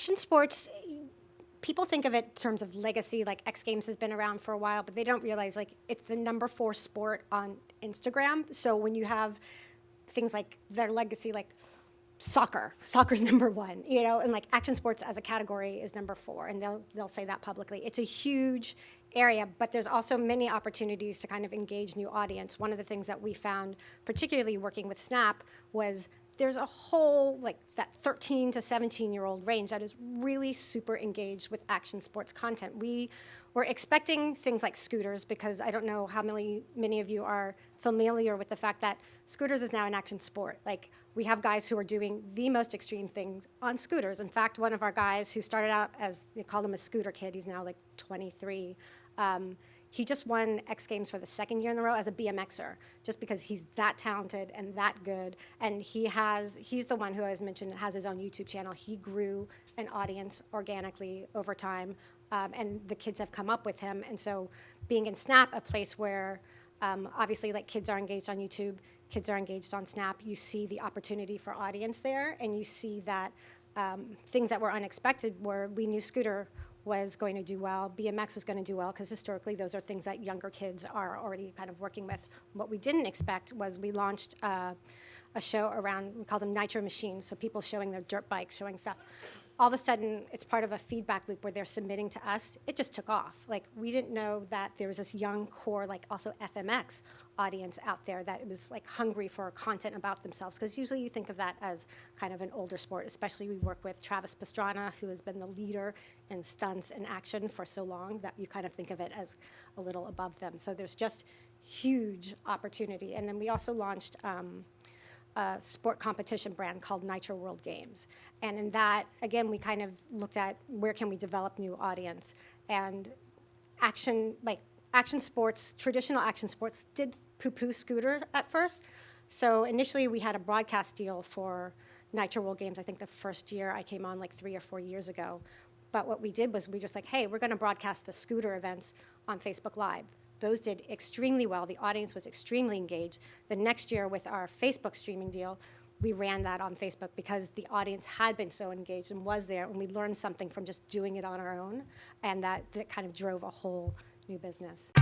action sports, people think of it in terms of legacy, like X Games has been around for a while, but they don't realize like it's the number 4 sport on Instagram. So when you have things like their legacy, like soccer's number 1, you know, and like action sports as a category is number 4, and they'll say that publicly. It's a huge area, but there's also many opportunities to kind of engage new audience. One of the things that we found, particularly working with Snap, was there's a whole, like, that 13 to 17-year-old range that is really super engaged with action sports content. We were expecting things like scooters, because I don't know how many of you are familiar with the fact that scooters is now an action sport. Like, we have guys who are doing the most extreme things on scooters. In fact, one of our guys who started out as, they called him a scooter kid, he's now like 23, he just won X Games for the 2nd year in a row as a BMXer, just because he's that talented and that good. And he's the one who, as mentioned, has his own YouTube channel. He grew an audience organically over time, and the kids have come up with him. And so being in Snap, a place where obviously like kids are engaged on YouTube, kids are engaged on Snap, you see the opportunity for audience there, and you see that things that were unexpected were, we knew scooter was going to do well, BMX was going to do well, because historically those are things that younger kids are already kind of working with. What we didn't expect was we launched a show around, we called them Nitro Machines, so people showing their dirt bikes, showing stuff. All of a sudden, it's part of a feedback loop where they're submitting to us. It just took off. Like, we didn't know that there was this young core, like also FMX audience out there that was like hungry for content about themselves. Because usually you think of that as kind of an older sport, especially we work with Travis Pastrana, who has been the leader in stunts and action for so long that you kind of think of it as a little above them. So there's just huge opportunity. And then we also launched a sport competition brand called Nitro World Games. And in that, again, we kind of looked at where can we develop new audience. And action sports, traditional action sports did poo-poo scooters at first. So initially we had a broadcast deal for Nitro World Games, I think the first year I came on like 3 or 4 years ago. But what we did was we just like, hey, we're gonna broadcast the scooter events on Facebook Live. Those did extremely well. The audience was extremely engaged. The next year with our Facebook streaming deal, we ran that on Facebook because the audience had been so engaged and was there, and we learned something from just doing it on our own, and that kind of drove a whole new business.